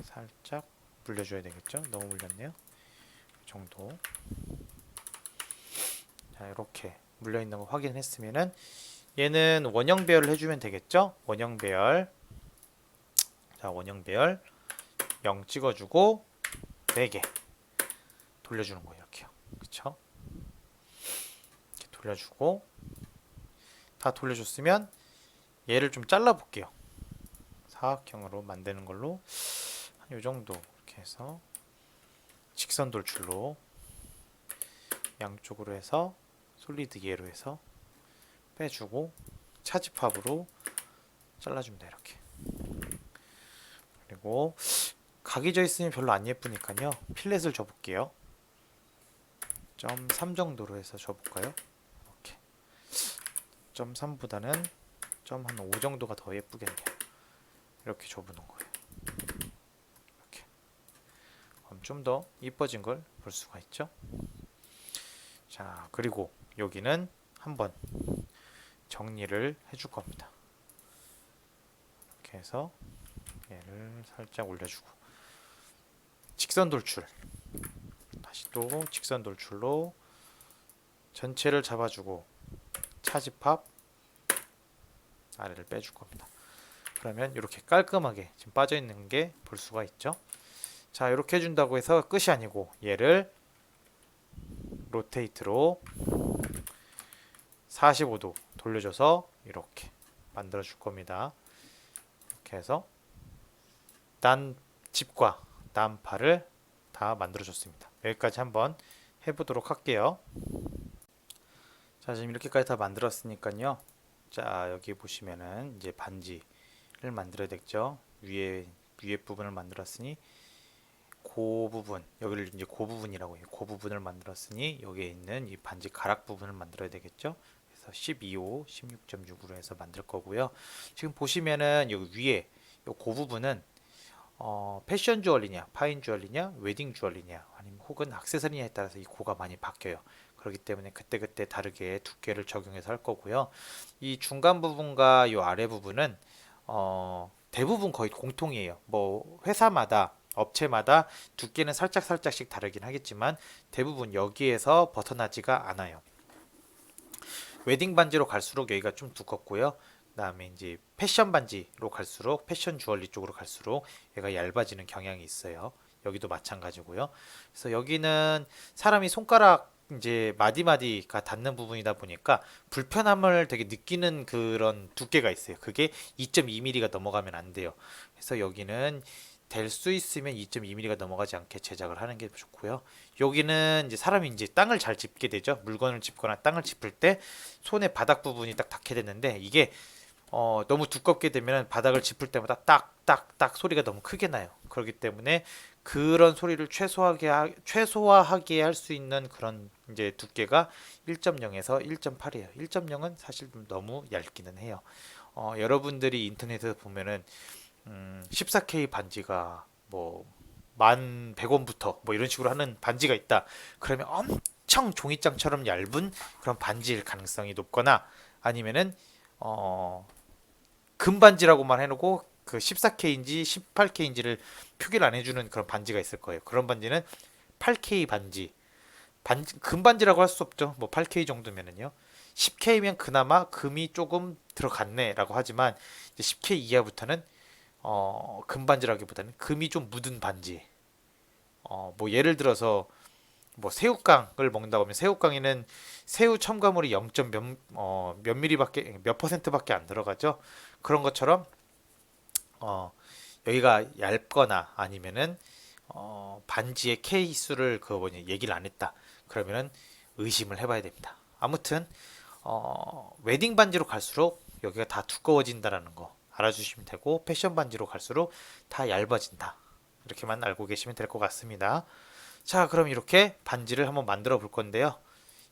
Speaker 1: 살짝 물려줘야 되겠죠? 너무 물렸네요. 이 정도. 자, 이렇게 물려 있는 거 확인했으면은 얘는 원형 배열을 해주면 되겠죠? 원형 배열. 자, 원형 배열 0 찍어주고 4개 돌려주는 거예요. 이렇게요. 그쵸? 이렇게 돌려주고 다 돌려줬으면 얘를 좀 잘라 볼게요. 사각형으로 만드는 걸로 한 요 정도 이렇게 해서 직선 돌출로 양쪽으로 해서 솔리드 예로 해서 빼주고 차집합으로 잘라줍니다. 이렇게. 그리고 각이 져 있으면 별로 안 예쁘니까요. 필렛을 줘볼게요. 0.3 정도로 해서 줘볼까요? 이렇게. 0.3보다는 좀 한 5 정도가 더 예쁘겠네요. 이렇게 줘보는 거예요. 이렇게. 그럼 좀 더 이뻐진 걸 볼 수가 있죠. 자, 그리고 여기는 한번 정리를 해줄 겁니다. 이렇게 해서 얘를 살짝 올려주고 직선 돌출 다시 또 직선 돌출로 전체를 잡아주고 차집합 아래를 빼줄 겁니다. 그러면 이렇게 깔끔하게 지금 빠져 있는 게 볼 수가 있죠. 자, 이렇게 해준다고 해서 끝이 아니고 얘를 로테이트로 45도 돌려줘서 이렇게 만들어 줄 겁니다. 이렇게 해서 난집과 난파를 다 만들어 줬습니다. 여기까지 한번 해보도록 할게요. 자, 지금 이렇게까지 다 만들었으니까요. 자, 여기 보시면은 이제 반지를 만들어야 되겠죠. 위에 부분을 만들었으니 그 부분, 여기를 이제 그 부분이라고 해요. 그 부분을 만들었으니 여기에 있는 이 반지 가락 부분을 만들어야 되겠죠. 그래서 12호 16.6으로 해서 만들 거고요. 지금 보시면은 여기 위에 요 그 부분은 패션 주얼리냐, 파인 주얼리냐, 웨딩 주얼리냐, 아니면 혹은 액세서리냐에 따라서 이 고가 많이 바뀌어요. 그렇기 때문에 그때그때 다르게 두께를 적용해서 할 거고요. 이 중간 부분과 이 아래 부분은 대부분 거의 공통이에요. 뭐 회사마다 업체마다 두께는 살짝씩 다르긴 하겠지만 대부분 여기에서 벗어나지가 않아요. 웨딩 반지로 갈수록 여기가 좀 두껍고요. 그다음에 이제 패션 반지로 갈수록 패션 주얼리 쪽으로 갈수록 얘가 얇아지는 경향이 있어요. 여기도 마찬가지고요. 그래서 여기는 사람이 손가락 이제 마디마디가 닿는 부분이다 보니까 불편함을 되게 느끼는 그런 두께가 있어요. 그게 2.2mm가 넘어가면 안 돼요. 그래서 여기는 될 수 있으면 2.2mm가 넘어가지 않게 제작을 하는 게 좋고요. 여기는 이제 사람이 이제 땅을 잘 짚게 되죠. 물건을 짚거나 땅을 짚을 때 손의 바닥 부분이 딱 닿게 되는데 이게 너무 두껍게 되면 바닥을 짚을 때마다 딱딱딱 소리가 너무 크게 나요. 그렇기 때문에 그런 소리를 최소화하게 할 수 있는 그런 이제 두께가 1.0에서 1.8이에요. 1.0은 사실 좀 너무 얇기는 해요. 여러분들이 인터넷에서 보면은 14K 반지가 뭐 11,100원부터 뭐 이런 식으로 하는 반지가 있다. 그러면 엄청 종이장처럼 얇은 그런 반지일 가능성이 높거나 아니면은 금반지라고만 해놓고 그 14K인지 18K인지를 표기를 안 해주는 그런 반지가 있을 거예요. 그런 반지는 8K 금반지라고 할 수 없죠. 뭐 8K 정도면은요. 10K면 그나마 금이 조금 들어갔네라고 하지만 이제 10K 이하부터는 금반지라기보다는 금이 좀 묻은 반지. 뭐 예를 들어서 뭐 새우깡을 먹는다고 하면 새우깡에는 새우 첨가물이 0. 몇 미리밖에 몇 퍼센트밖에 안 들어가죠. 그런 것처럼 여기가 얇거나 아니면은 반지의 K 수를 그 뭐냐 얘기를 안 했다. 그러면은 의심을 해봐야 됩니다. 아무튼 웨딩 반지로 갈수록 여기가 다 두꺼워진다라는 거 알아주시면 되고 패션 반지로 갈수록 다 얇아진다. 이렇게만 알고 계시면 될 것 같습니다. 자, 그럼 이렇게 반지를 한번 만들어 볼 건데요.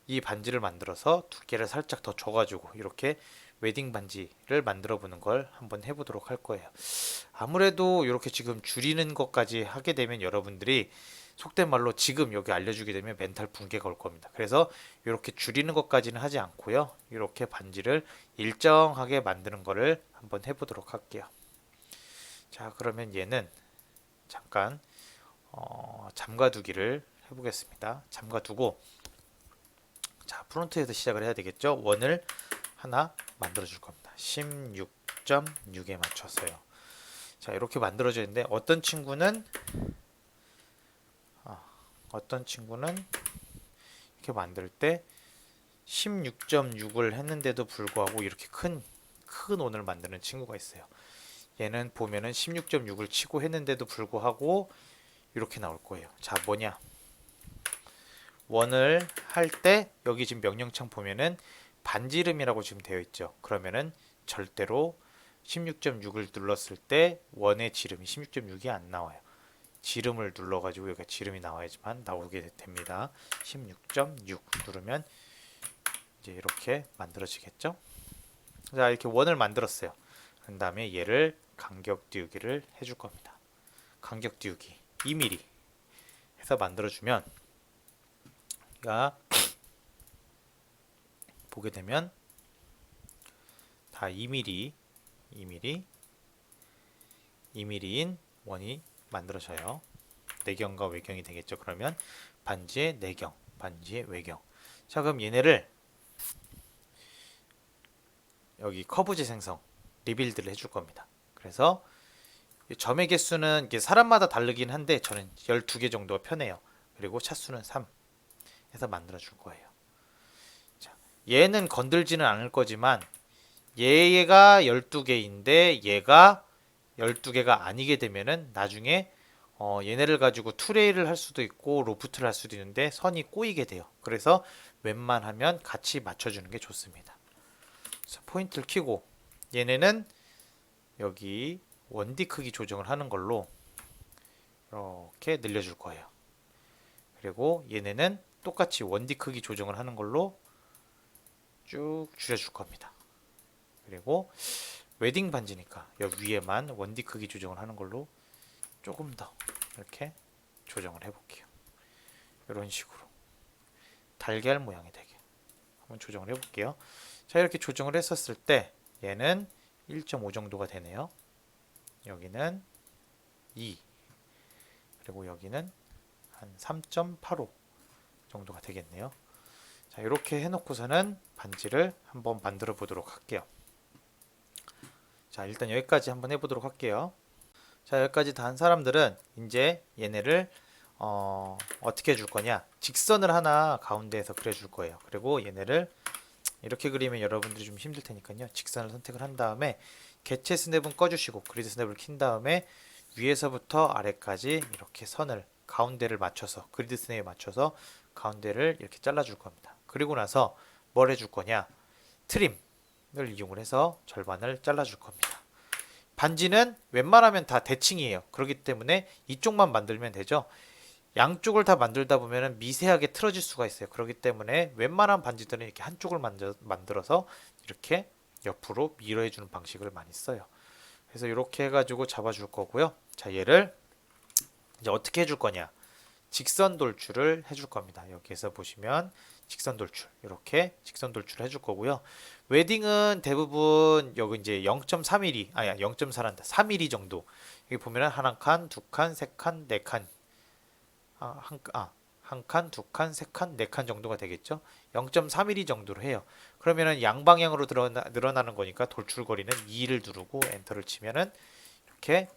Speaker 1: 이 반지를 만들어서 두께를 살짝 더 줘가지고 이렇게 웨딩 반지를 만들어 보는 걸 한번 해보도록 할 거예요. 아무래도 이렇게 지금 줄이는 것까지 하게 되면 여러분들이 속된 말로 지금 여기 알려주게 되면 멘탈 붕괴가 올 겁니다. 그래서 이렇게 줄이는 것까지는 하지 않고요. 이렇게 반지를 일정하게 만드는 거를 한번 해보도록 할게요. 자, 그러면 얘는 잠깐 잠가두기를 해보겠습니다. 잠가두고, 자, 프론트에서 시작을 해야 되겠죠. 원을 하나 만들어 줄 겁니다. 16.6에 맞춰서요. 자, 이렇게 만들어져 있는데 어떤 친구는 이렇게 만들 때 16.6을 했는데도 불구하고 이렇게 큰 원을 만드는 친구가 있어요. 얘는 보면은 16.6을 치고 했는데도 불구하고 이렇게 나올 거예요. 자, 뭐냐? 원을 할 때 여기 지금 명령창 보면은 반지름이라고 지금 되어 있죠. 그러면은 절대로 16.6을 눌렀을 때 원의 지름이 16.6이 안 나와요. 지름을 눌러가지고 여기가 지름이 나와야지만 나오게 됩니다. 16.6 누르면 이제 이렇게 만들어지겠죠. 자, 이렇게 원을 만들었어요. 그 다음에 얘를 간격 띄우기를 해줄 겁니다. 간격 띄우기 2mm 해서 만들어주면 가 보게 되면 다 2mm, 2mm인 원이 만들어져요. 내경과 외경이 되겠죠. 그러면 반지의 내경, 반지의 외경. 자, 그럼 얘네를 여기 커브 재생성 리빌드를 해줄 겁니다. 그래서 점의 개수는 이게 사람마다 다르긴 한데 저는 12개 정도가 편해요. 그리고 차수는 3 해서 만들어 줄 거예요. 자, 얘는 건들지는 않을 거지만 얘가 12개인데 얘가 12개가 아니게 되면은 나중에 얘네를 가지고 투레일을 할 수도 있고 로프트를 할 수도 있는데 선이 꼬이게 돼요. 그래서 웬만하면 같이 맞춰주는 게 좋습니다. 자, 포인트를 켜고 얘네는 여기 원디 크기 조정을 하는 걸로 이렇게 늘려줄 거예요. 그리고 얘네는 똑같이 원디 크기 조정을 하는 걸로 쭉 줄여줄 겁니다. 그리고 웨딩 반지니까 여기 위에만 원디 크기 조정을 하는 걸로 조금 더 이렇게 조정을 해볼게요. 이런 식으로 달걀 모양이 되게 한번 조정을 해볼게요. 자, 이렇게 조정을 했었을 때 얘는 1.5 정도가 되네요. 여기는 2 그리고 여기는 한 3.85 정도가 되겠네요. 자, 이렇게 해놓고서는 반지를 한번 만들어 보도록 할게요. 자, 일단 여기까지 한번 해보도록 할게요. 자, 여기까지 다 한 사람들은 이제 얘네를 어떻게 해줄 거냐, 직선을 하나 가운데에서 그려줄 거예요. 그리고 얘네를 이렇게 그리면 여러분들이 좀 힘들 테니까요, 직선을 선택을 한 다음에 개체 스냅은 꺼주시고 그리드 스냅을 킨 다음에 위에서부터 아래까지 이렇게 선을 가운데를 맞춰서 그리드 스냅에 맞춰서 가운데를 이렇게 잘라줄 겁니다. 그리고 나서 뭘 해줄 거냐, 트림을 이용을 해서 절반을 잘라줄 겁니다. 반지는 웬만하면 다 대칭이에요. 그렇기 때문에 이쪽만 만들면 되죠. 양쪽을 다 만들다 보면 미세하게 틀어질 수가 있어요. 그렇기 때문에 웬만한 반지들은 이렇게 한쪽을 만들어서 이렇게 옆으로 밀어해주는 방식을 많이 써요. 그래서 이렇게 해가지고 잡아줄 거고요. 자, 얘를 이제 어떻게 해줄 거냐, 직선 돌출을 해줄 겁니다. 여기에서 보시면 직선 돌출, 이렇게 직선 돌출을 해줄 거고요. 웨딩은 대부분 여기 이제 0.3mm, 아니야 0.4란다, 3mm 정도. 여기 보면은 한 칸, 두 칸, 세 칸, 네 칸, 한 칸, 두 칸, 세 칸, 네 칸 정도가 되겠죠. 0.3mm 정도로 해요. 그러면은 양방향으로 늘어나는 거니까 돌출거리는 2를 누르고 엔터를 치면은 이렇게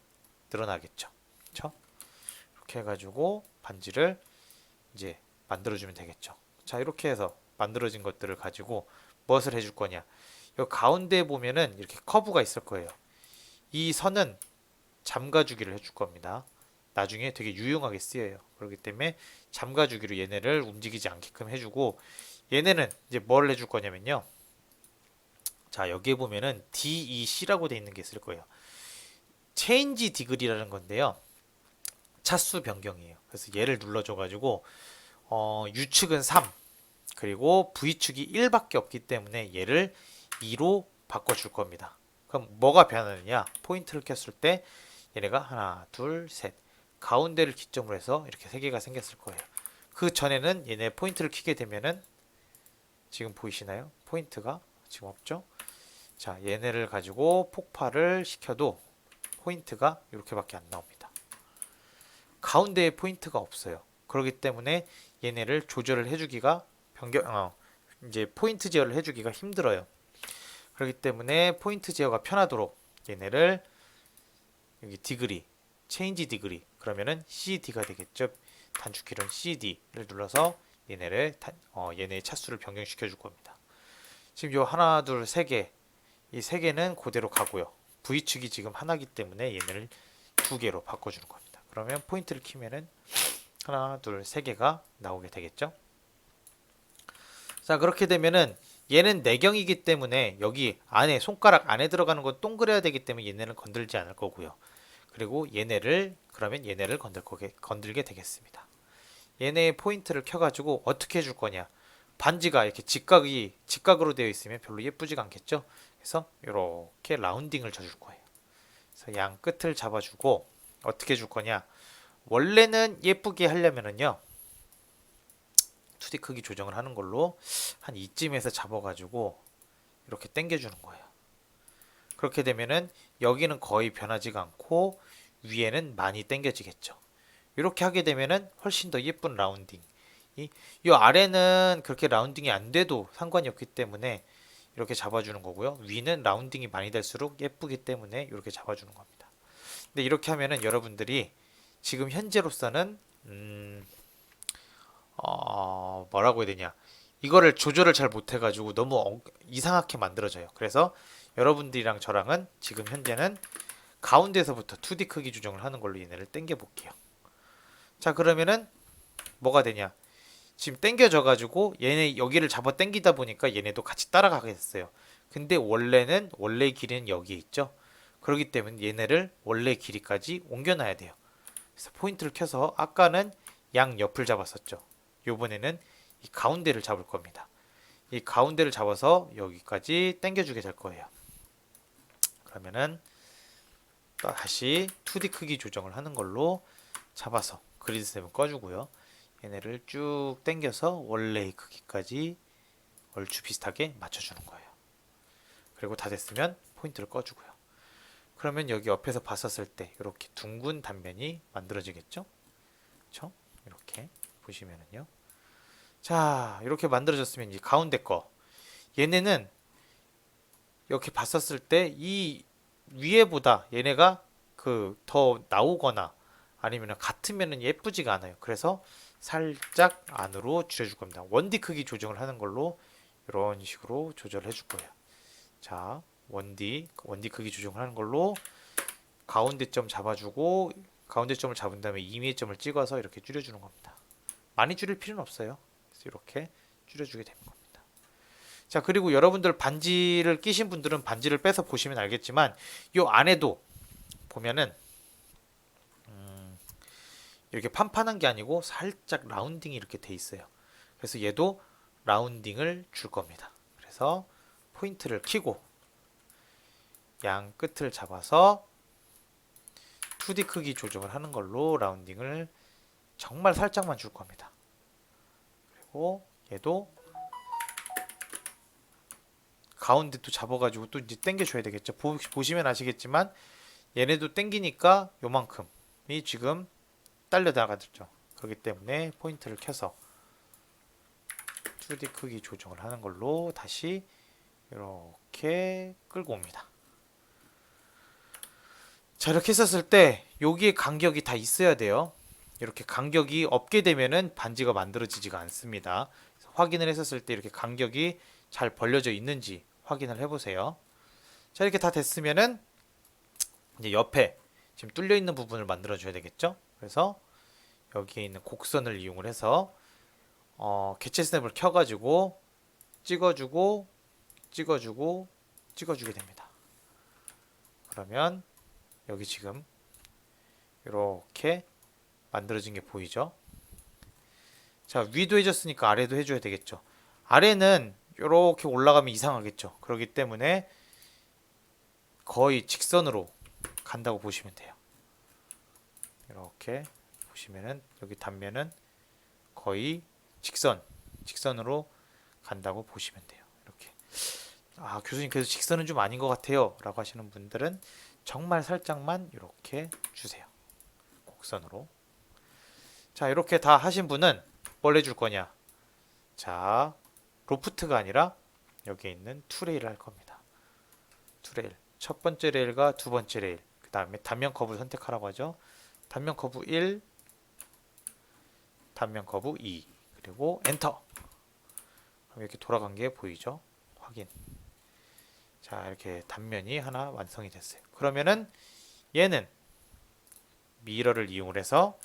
Speaker 1: 늘어나겠죠. 그렇죠? 이렇게 해가지고 반지를 이제 만들어주면 되겠죠. 자, 이렇게 해서 만들어진 것들을 가지고 무엇을 해줄 거냐, 이 가운데에 보면은 이렇게 커브가 있을 거예요. 이 선은 잠가주기를 해줄 겁니다. 나중에 되게 유용하게 쓰여요. 그렇기 때문에 잠가주기로 얘네를 움직이지 않게끔 해주고, 얘네는 이제 뭘 해줄 거냐면요, 자, 여기에 보면은 DEC라고 돼 있는 게 있을 거예요. 체인지 디그리라는 건데요, 차수 변경이에요. 그래서 얘를 눌러줘가지고 U축은 3 그리고 V축이 1밖에 없기 때문에 얘를 2로 바꿔줄 겁니다. 그럼 뭐가 변하느냐, 포인트를 켰을 때 얘네가 하나 둘 셋 가운데를 기점으로 해서 이렇게 세 개가 생겼을 거예요. 그 전에는 얘네 포인트를 키게 되면은 지금 보이시나요? 포인트가 지금 없죠? 자, 얘네를 가지고 폭발을 시켜도 포인트가 이렇게밖에 안 나옵니다. 가운데에 포인트가 없어요. 그렇기 때문에 얘네를 조절을 해주기가 이제 포인트 제어를 해주기가 힘들어요. 그렇기 때문에 포인트 제어가 편하도록 얘네를 여기 디그리, 체인지 디그리 그러면은 CD가 되겠죠. 단축키로는 CD를 눌러서 얘네의 차수를 변경시켜 줄 겁니다. 지금 요 하나, 둘, 세 개, 이 세 개는 그대로 가고요. V축이 지금 하나기 때문에 얘네를 두 개로 바꿔주는 겁니다. 그러면 포인트를 키면은 하나, 둘, 세 개가 나오게 되겠죠. 자, 그렇게 되면은 얘는 내경이기 때문에 여기 안에 손가락 안에 들어가는 건 동그래야 되기 때문에 얘네는 건들지 않을 거고요. 그리고 그러면 얘네를 건들게 되겠습니다. 얘네의 포인트를 켜가지고 어떻게 해줄 거냐. 반지가 이렇게 직각으로 되어 있으면 별로 예쁘지가 않겠죠. 그래서 이렇게 라운딩을 쳐줄 거예요. 그래서 양 끝을 잡아주고 어떻게 해줄 거냐. 원래는 예쁘게 하려면은요. 2D 크기 조정을 하는 걸로 한 이쯤에서 잡아가지고 이렇게 당겨주는 거예요. 그렇게 되면은 여기는 거의 변하지가 않고 위에는 많이 당겨지겠죠. 이렇게 하게 되면은 훨씬 더 예쁜 라운딩. 이 아래는 그렇게 라운딩이 안 돼도 상관이 없기 때문에 이렇게 잡아주는 거고요. 위는 라운딩이 많이 될수록 예쁘기 때문에 이렇게 잡아주는 겁니다. 근데 이렇게 하면은 여러분들이 지금 현재로서는 뭐라고 해야 되냐. 이거를 조절을 잘 못해가지고 너무 이상하게 만들어져요. 그래서 여러분들이랑 저랑은 지금 현재는 가운데서부터 2D 크기 조정을 하는 걸로 얘네를 당겨 볼게요. 자, 그러면은 뭐가 되냐. 지금 당겨져 가지고 얘네 여기를 잡아 당기다 보니까 얘네도 같이 따라가게 됐어요. 근데 원래 길이는 여기에 있죠. 그렇기 때문에 얘네를 원래 길이까지 옮겨놔야 돼요. 그래서 포인트를 켜서 아까는 양 옆을 잡았었죠. 요번에는 이 가운데를 잡을 겁니다. 이 가운데를 잡아서 여기까지 당겨주게 될 거예요. 그러면은 또 다시 2D 크기 조정을 하는 걸로 잡아서 그리드 셉은 꺼주고요. 얘네를 쭉 당겨서 원래의 크기까지 얼추 비슷하게 맞춰주는 거예요. 그리고 다 됐으면 포인트를 꺼주고요. 그러면 여기 옆에서 봤었을 때 이렇게 둥근 단면이 만들어지겠죠? 그렇죠? 이렇게 보시면은요. 자, 이렇게 만들어졌으면 이 가운데 거 얘네는 이렇게 봤었을 때 이 위에보다 얘네가 그 더 나오거나 아니면 같으면 예쁘지가 않아요. 그래서 살짝 안으로 줄여줄 겁니다. 원디 크기 조정을 하는 걸로 이런 식으로 조절을 해줄 거예요. 자, 원디 크기 조정을 하는 걸로 가운데 점 잡아주고 가운데 점을 잡은 다음에 임의의 점을 찍어서 이렇게 줄여주는 겁니다. 많이 줄일 필요는 없어요. 그래서 이렇게 줄여주게 되는 겁니다. 자, 그리고 여러분들 반지를 끼신 분들은 반지를 빼서 보시면 알겠지만 이 안에도 보면은 이렇게 판판한 게 아니고 살짝 라운딩이 이렇게 돼 있어요. 그래서 얘도 라운딩을 줄 겁니다. 그래서 포인트를 키고 양 끝을 잡아서 2D 크기 조정을 하는 걸로 라운딩을 정말 살짝만 줄 겁니다. 그리고 얘도 가운데 또 잡아가지고 또 이제 당겨줘야 되겠죠. 보시면 아시겠지만 얘네도 당기니까 요만큼이 지금 딸려 나가죠. 그렇기 때문에 포인트를 켜서 2D 크기 조정을 하는 걸로 다시 이렇게 끌고 옵니다. 자, 이렇게 했었을 때 여기에 간격이 다 있어야 돼요. 이렇게 간격이 없게 되면은 반지가 만들어지지가 않습니다. 확인을 했었을 때 이렇게 간격이 잘 벌려져 있는지 확인을 해보세요. 자, 이렇게 다 됐으면은 이제 옆에 지금 뚫려 있는 부분을 만들어 줘야 되겠죠. 그래서 여기에 있는 곡선을 이용을 해서 개체 스냅을 켜가지고 찍어주고 찍어주게 됩니다. 그러면 여기 지금 이렇게 만들어진 게 보이죠? 자, 위도 해줬으니까 아래도 해줘야 되겠죠. 아래는 이렇게 올라가면 이상하겠죠. 그렇기 때문에 거의 직선으로 간다고 보시면 돼요. 이렇게 보시면은 여기 단면은 거의 직선으로 간다고 보시면 돼요. 이렇게. 아, 교수님 그래도 직선은 좀 아닌 것 같아요 라고 하시는 분들은 정말 살짝만 이렇게 주세요. 곡선으로. 자, 이렇게 다 하신 분은 뭘 해줄 거냐? 자, 로프트가 아니라 여기에 있는 투레일을 할 겁니다. 투레일. 첫 번째 레일과 두 번째 레일. 그 다음에 단면 커브를 선택하라고 하죠. 단면 커브 1, 단면 커브 2, 그리고 엔터. 그럼 이렇게 돌아간 게 보이죠? 확인. 자, 이렇게 단면이 하나 완성이 됐어요. 그러면은 얘는 미러를 이용을 해서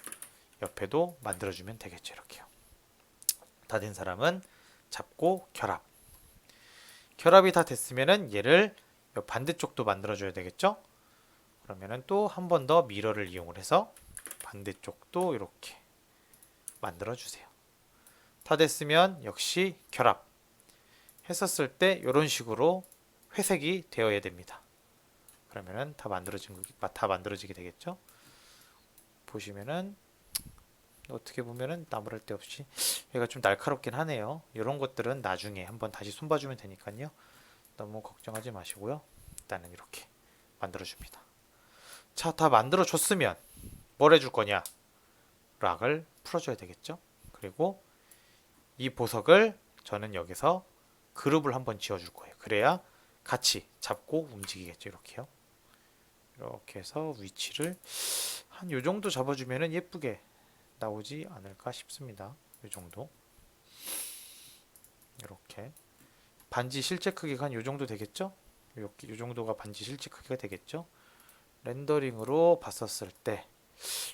Speaker 1: 옆에도 만들어주면 되겠죠. 이렇게요. 다 된 사람은 잡고 결합. 결합이 다 됐으면은 얘를 반대쪽도 만들어줘야 되겠죠? 그러면은 또 한 번 더 미러를 이용을 해서 반대쪽도 이렇게 만들어주세요. 다 됐으면 역시 결합. 했었을 때 이런 식으로 회색이 되어야 됩니다. 그러면은 다 만들어지게 되겠죠? 보시면은 어떻게 보면은 나무랄 데 없이 얘가 좀 날카롭긴 하네요. 이런 것들은 나중에 한번 다시 손봐주면 되니까요. 너무 걱정하지 마시고요. 일단은 이렇게 만들어줍니다. 자, 다 만들어줬으면 뭘 해줄 거냐? 락을 풀어줘야 되겠죠? 그리고 이 보석을 저는 여기서 그룹을 한번 지어줄 거예요. 그래야 같이 잡고 움직이겠죠. 이렇게요. 이렇게 해서 위치를 한 요 정도 잡아주면은 예쁘게 나오지 않을까 싶습니다. 요 정도. 이렇게 반지 실제 크기가 한 요 정도 되겠죠? 요 정도가 반지 실제 크기가 되겠죠? 렌더링으로 봤었을 때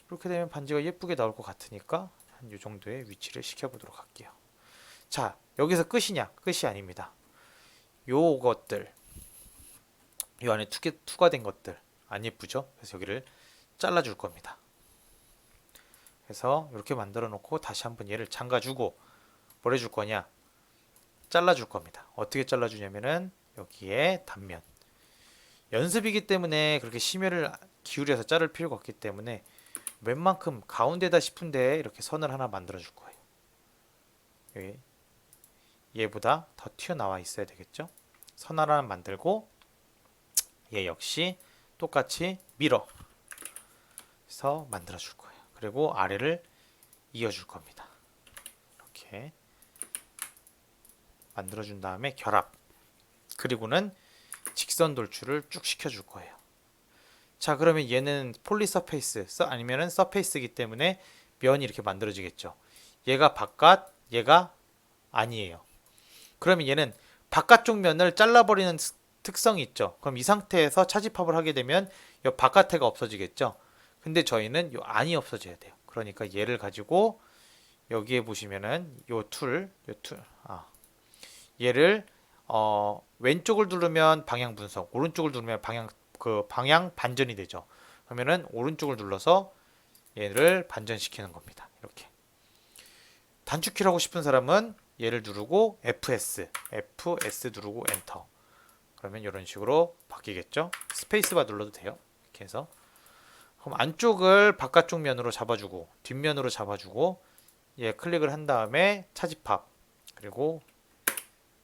Speaker 1: 이렇게 되면 반지가 예쁘게 나올 것 같으니까 한 요 정도의 위치를 시켜보도록 할게요. 자, 여기서 끝이냐? 끝이 아닙니다. 요것들, 요 안에 투과된 것들 안 예쁘죠? 그래서 여기를 잘라줄 겁니다. 그래서 이렇게 만들어 놓고 다시 한번 얘를 잠가주고 뭘 해줄 거냐? 잘라줄 겁니다. 어떻게 잘라주냐면은 여기에 단면. 연습이기 때문에 그렇게 심혈을 기울여서 자를 필요가 없기 때문에 웬만큼 가운데다 싶은데 이렇게 선을 하나 만들어 줄 거예요. 여기 얘보다 더 튀어나와 있어야 되겠죠? 선 하나 만들고 얘 역시 똑같이 밀어서 만들어 줄 거예요. 그리고 아래를 이어 줄 겁니다. 이렇게 만들어 준 다음에 결합. 그리고는 직선 돌출을 쭉 시켜 줄 거예요. 자, 그러면 얘는 폴리 서페이스 아니면은 서페이스이기 때문에 면이 이렇게 만들어지겠죠. 얘가 바깥, 얘가 아니에요. 그러면 얘는 바깥쪽 면을 잘라버리는 특성이 있죠. 그럼 이 상태에서 차집합을 하게 되면 이 바깥에가 없어지겠죠. 근데 저희는 이 안이 없어져야 돼요. 그러니까 얘를 가지고 여기에 보시면은 얘를 왼쪽을 누르면 방향 분석, 오른쪽을 누르면 방향 반전이 되죠. 그러면은 오른쪽을 눌러서 얘를 반전시키는 겁니다. 이렇게. 단축키를 하고 싶은 사람은 얘를 누르고 FS 누르고 엔터. 그러면 이런 식으로 바뀌겠죠. 스페이스바 눌러도 돼요. 이렇게 해서 그럼 안쪽을 바깥쪽 면으로 잡아주고 뒷면으로 잡아주고 얘 클릭을 한 다음에 차집합 그리고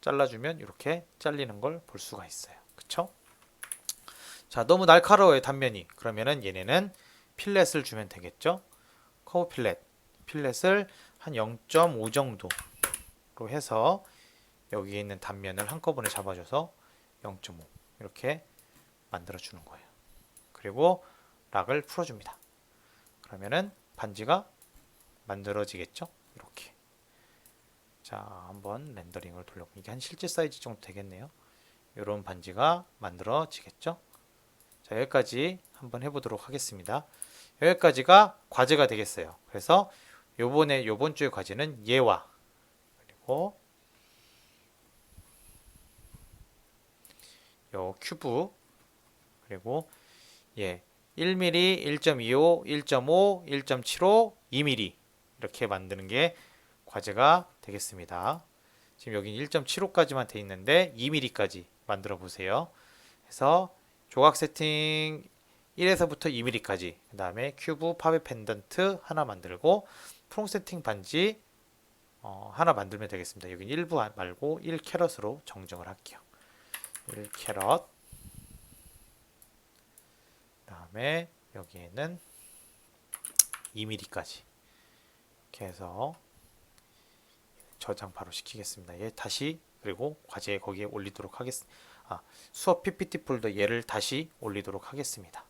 Speaker 1: 잘라주면 이렇게 잘리는 걸 볼 수가 있어요. 그쵸? 자, 너무 날카로워요 단면이. 그러면은 얘네는 필렛을 주면 되겠죠. 커브 필렛을 한 0.5 정도로 해서 여기에 있는 단면을 한꺼번에 잡아줘서 0.5 이렇게 만들어 주는 거예요. 그리고 락을 풀어줍니다. 그러면은 반지가 만들어지겠죠. 이렇게. 자, 한번 렌더링을 돌려보면 이게 한 실제 사이즈 정도 되겠네요. 이런 반지가 만들어지겠죠. 자, 여기까지 한번 해보도록 하겠습니다. 여기까지가 과제가 되겠어요. 그래서 요번 주의 과제는 얘와 그리고 요 큐브 그리고 예 1mm, 1.25, 1.5, 1.75, 2mm 이렇게 만드는 게 과제가 되겠습니다. 지금 여기 1.75까지만 돼 있는데 2mm까지 만들어 보세요. 그래서 조각 세팅 1에서부터 2mm까지, 그 다음에 큐브 팝의 펜던트 하나 만들고 프롱 세팅 반지 하나 만들면 되겠습니다. 여기 1부 말고 1캐럿으로 정정을 할게요. 1캐럿. 그 다음에 여기에는 2mm까지 이렇게 해서 저장 바로 시키겠습니다. 얘 다시 그리고 과제 거기에 올리도록 하겠습니다. 수업 PPT 폴더 얘를 다시 올리도록 하겠습니다.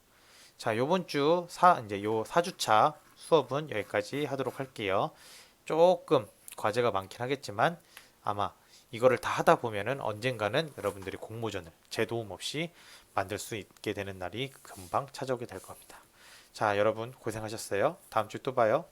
Speaker 1: 자, 요번 주 이제 요 4주차 수업은 여기까지 하도록 할게요. 조금 과제가 많긴 하겠지만 아마 이거를 다 하다 보면은 언젠가는 여러분들이 공모전을 제 도움 없이 만들 수 있게 되는 날이 금방 찾아오게 될 겁니다. 자, 여러분 고생하셨어요. 다음 주에 또 봐요.